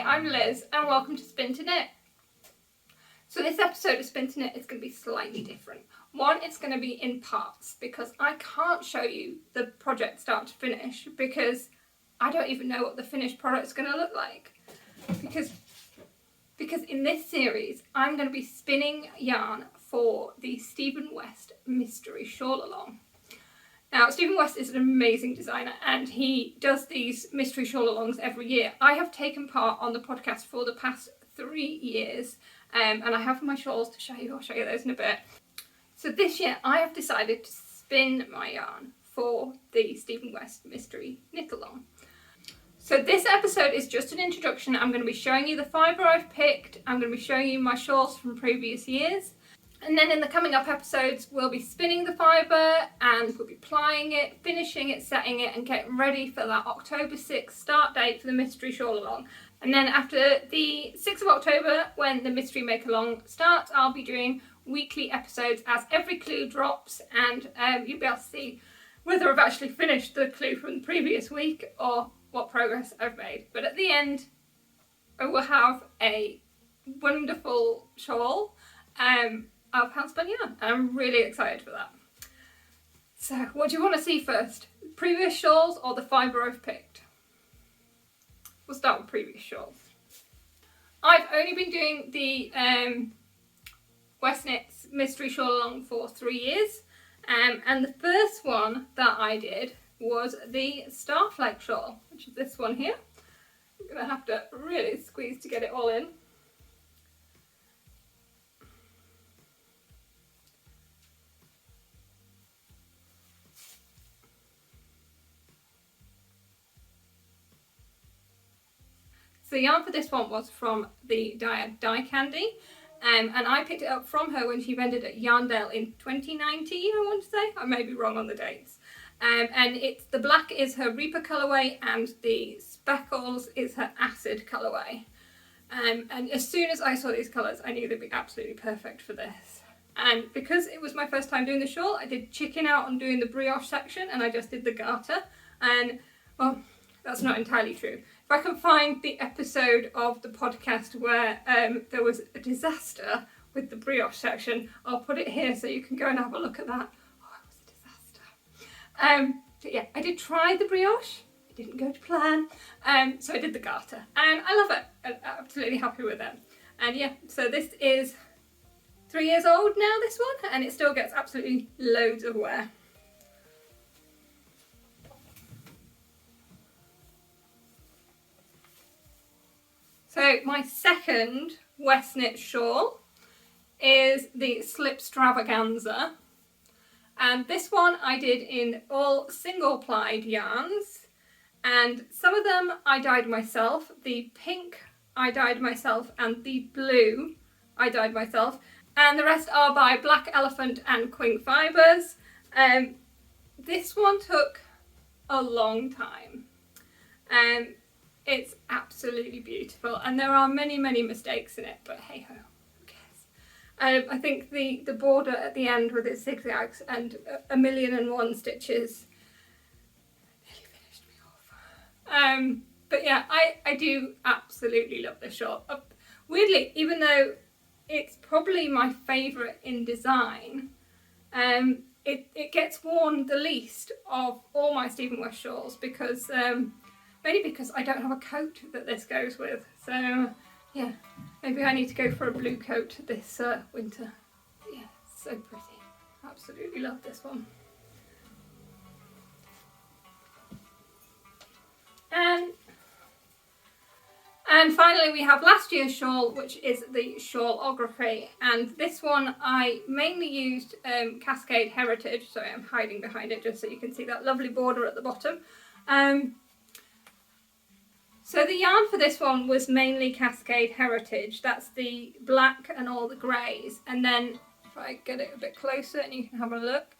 Hi, I'm Liz and welcome to Spin to Knit. So this episode of Spin to Knit is going to be slightly different. One, it's going to be in parts because I can't show you the project start to finish because I don't even know what the finished product's going to look like. Because in this series I'm going to be spinning yarn for the Stephen West Mystery Shawl Along. Now, Stephen West is an amazing designer and he does these mystery shawl alongs every year. I have taken part on the podcast for the past 3 years and I have my shawls to show you. I'll show you those in a bit. So this year I have decided to spin my yarn for the Stephen West Mystery Knit Along. So this episode is just an introduction. I'm going to be showing you the fibre I've picked. I'm going to be showing you my shawls from previous years. And then in the coming up episodes, we'll be spinning the fibre and we'll be plying it, finishing it, setting it and getting ready for that October 6th start date for the Mystery Shawl Along. And then after the 6th of October, when the Mystery Make Along starts, I'll be doing weekly episodes as every clue drops and you'll be able to see whether I've actually finished the clue from the previous week or what progress I've made. But at the end, I will have a wonderful shawl. Of hand spun yarn. I'm really excited for that. So, what do you want to see first? Previous shawls or the fibre I've picked? We'll start with previous shawls. I've only been doing the weskknits Mystery Shawl Along for 3 years, and the first one that I did was the Starfleck shawl, which is this one here. I'm going to have to really squeeze to get it all in. So the yarn for this one was from the dyer Die Candy, and I picked it up from her when she vended at Yarndale in 2019, I want to say. I may be wrong on the dates. And the black is her Reaper colourway and the speckles is her Acid colourway. And as soon as I saw these colours, I knew they'd be absolutely perfect for this. And because it was my first time doing the shawl, I did chicken out on doing the brioche section and I just did the garter. And, well, that's not entirely true. If I can find the episode of the podcast where there was a disaster with the brioche section, I'll put it here so you can go and have a look at that. Oh, it was a disaster. But yeah, I did try the brioche. It didn't go to plan. So I did the garter and I love it. I'm absolutely happy with it. And yeah, so this is 3 years old now, this one, and it still gets absolutely loads of wear. So my second weskknit shawl is the Slip Stravaganza, and this one I did in all single plied yarns, and some of them I dyed myself. The pink I dyed myself and the blue I dyed myself, and the rest are by Black Elephant and Queen Fibres. This one took a long time. It's absolutely beautiful and there are many mistakes in it, but hey ho, who cares? I think the border at the end with its zigzags and 1,000,001 stitches nearly finished me off. But yeah, I do absolutely love this shawl. Weirdly, even though it's probably my favourite in design, it gets worn the least of all my Stephen West shawls because mainly because I don't have a coat that this goes with. So yeah, maybe I need to go for a blue coat this winter. But yeah, it's so pretty. Absolutely love this one. And finally we have last year's shawl, which is the Shawlography, and this one I mainly used Cascade Heritage. Sorry, I'm hiding behind it just so you can see that lovely border at the bottom. So the yarn for this one was mainly Cascade Heritage. That's the black and all the greys. And then if I get it a bit closer and you can have a look,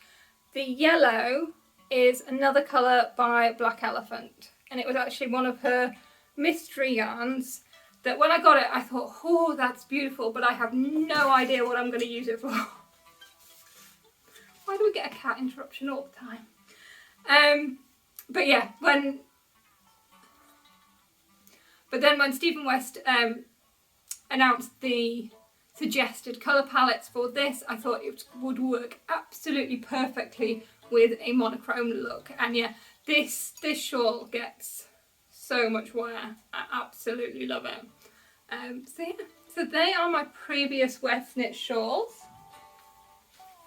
the yellow is another colour by Black Elephant. And it was actually one of her mystery yarns that when I got it I thought, oh, that's beautiful, but I have no idea what I'm going to use it for. Why do we get a cat interruption all the time? But yeah, when But then when Stephen West announced the suggested colour palettes for this, I thought it would work absolutely perfectly with a monochrome look. And yeah, this shawl gets so much wear. I absolutely love it. So yeah, so they are my previous weskknit shawls.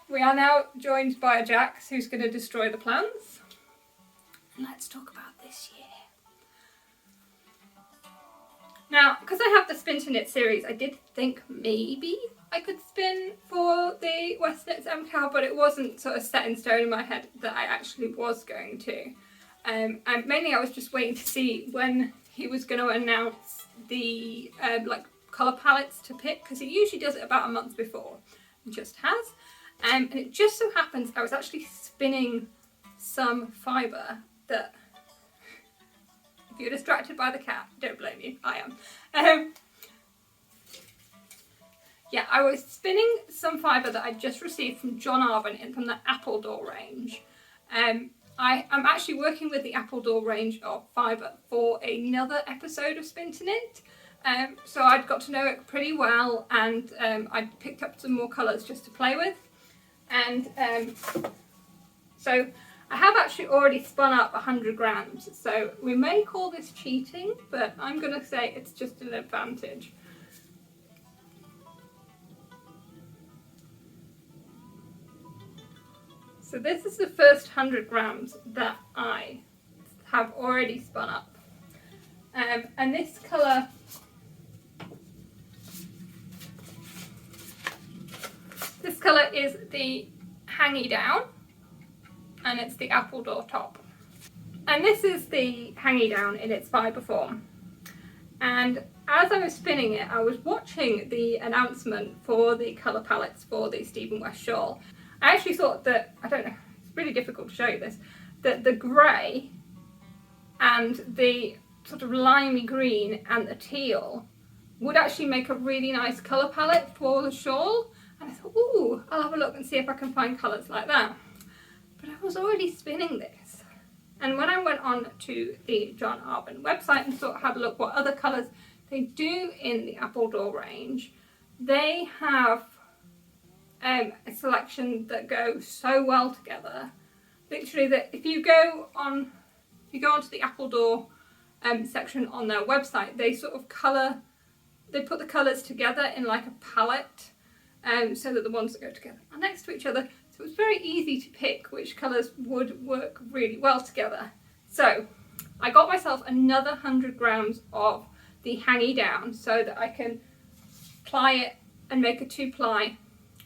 We are now joined by a Jax who's going to destroy the plants. And let's talk about this year. Now, because I have the Spin to Knit series, I did think maybe I could spin for the weskknits mkal, but it wasn't sort of set in stone in my head that I actually was going to. And mainly I was just waiting to see when he was going to announce the like colour palettes to pick, because he usually does it about a month before. He just has. And it just so happens I was actually spinning some fibre that, if you're distracted by the cat, don't blame you, I am. Yeah, I was spinning some fibre that I just received from John Arvin from the Appledore range. I'm actually working with the Appledore range of fibre for another episode of Spin to Knit. So I'd got to know it pretty well, and I picked up some more colours just to play with. And so I have actually already spun up 100 grams, so we may call this cheating, but I'm going to say it's just an advantage. So this is the first 100 grams that I have already spun up. And this colour, is the hangy down, and it's the Appledore top. And this is the hangy down in its fibre form. And as I was spinning it, I was watching the announcement for the colour palettes for the Stephen West shawl. I actually thought that, I don't know, it's really difficult to show you this, that the grey and the sort of limey green and the teal would actually make a really nice colour palette for the shawl. And I thought, ooh, I'll have a look and see if I can find colours like that. But I was already spinning this. And when I went on to the John Arvin website and sort of had a look what other colours they do in the Appledore range, they have a selection that go so well together. Literally, that if you go onto the Appledore section on their website, they sort of put the colours together in like a palette, so that the ones that go together are next to each other. So it's very easy to pick which colours would work really well together. So I got myself another 100 grams of the hangy down so that I can ply it and make a 2-ply,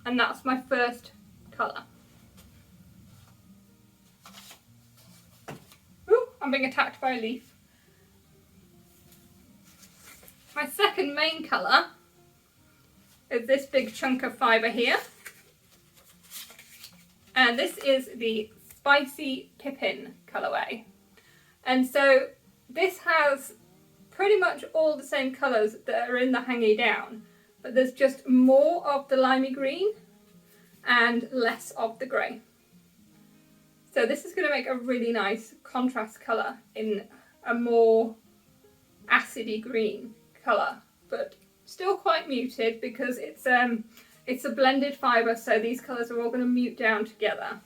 and that's my first colour. Ooh, I'm being attacked by a leaf. My second main colour is this big chunk of fibre here. And this is the Spicy Pippin colourway. And so this has pretty much all the same colours that are in the hangy down, but there's just more of the limey green and less of the grey. So this is going to make a really nice contrast colour in a more acidy green colour, but still quite muted because it's a blended fibre, so these colours are all going to mute down together.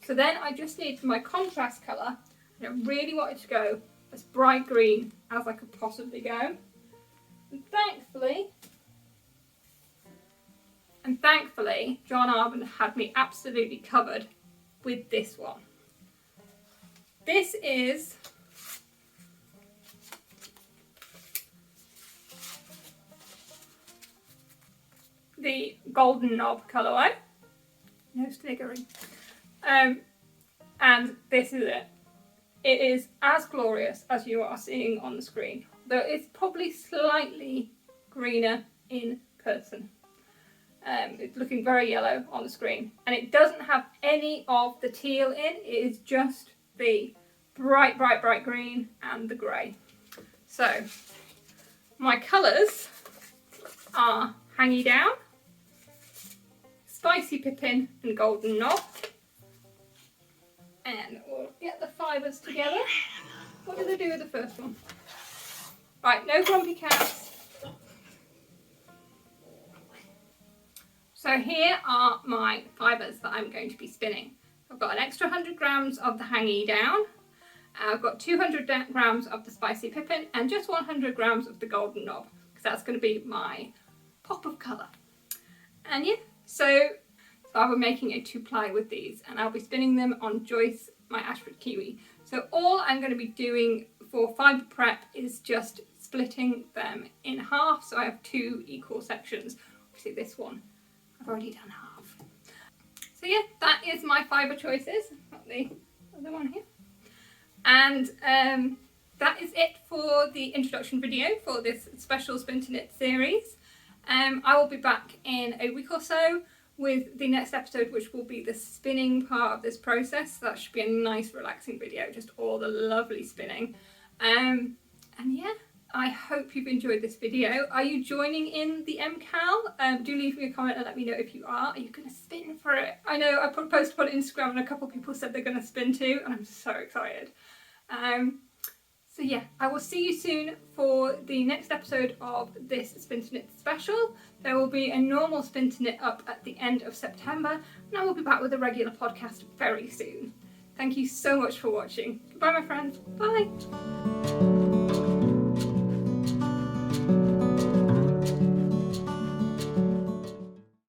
So then I just need my contrast colour, and I really wanted to go as bright green as I could possibly go. And thankfully, John Arvin had me absolutely covered with this one. This is the Golden Knob colourway. No staggering. And this is it. It is as glorious as you are seeing on the screen, though it's probably slightly greener in person. It's looking very yellow on the screen, and it doesn't have any of the teal in. It is just the bright, bright, bright green and the grey. So my colours are Hangy Down, Spicy Pippin and Golden Knob. And we'll get the fibres together. What did I do with the first one? Right, no grumpy cats. So here are my fibres that I'm going to be spinning. I've got an extra 100 grams of the hangee down. I've got 200 grams of the spicy pippin and just 100 grams of the golden knob, because that's going to be my pop of colour. And yeah, so I will be making a 2-ply with these, and I'll be spinning them on Joyce, my Ashford Kiwi. So all I'm going to be doing for fibre prep is just splitting them in half, so I have 2 equal sections. Obviously this one, I've already done half. So yeah, that is my fibre choices. Got the other one here. And that is it for the introduction video for this special Spin to Knit series. I will be back in a week or so with the next episode, which will be the spinning part of this process. That should be a nice relaxing video, just all the lovely spinning. And yeah, I hope you've enjoyed this video. Are you joining in the mkal? Do leave me a comment and let me know if you are. Are you going to spin for it? I know I posted on Instagram and a couple of people said they're going to spin too, and I'm so excited. So yeah, I will see you soon for the next episode of this Spin to Knit special. There will be a normal Spin to Knit up at the end of September, and I will be back with a regular podcast very soon. Thank you so much for watching. Goodbye my friends, bye!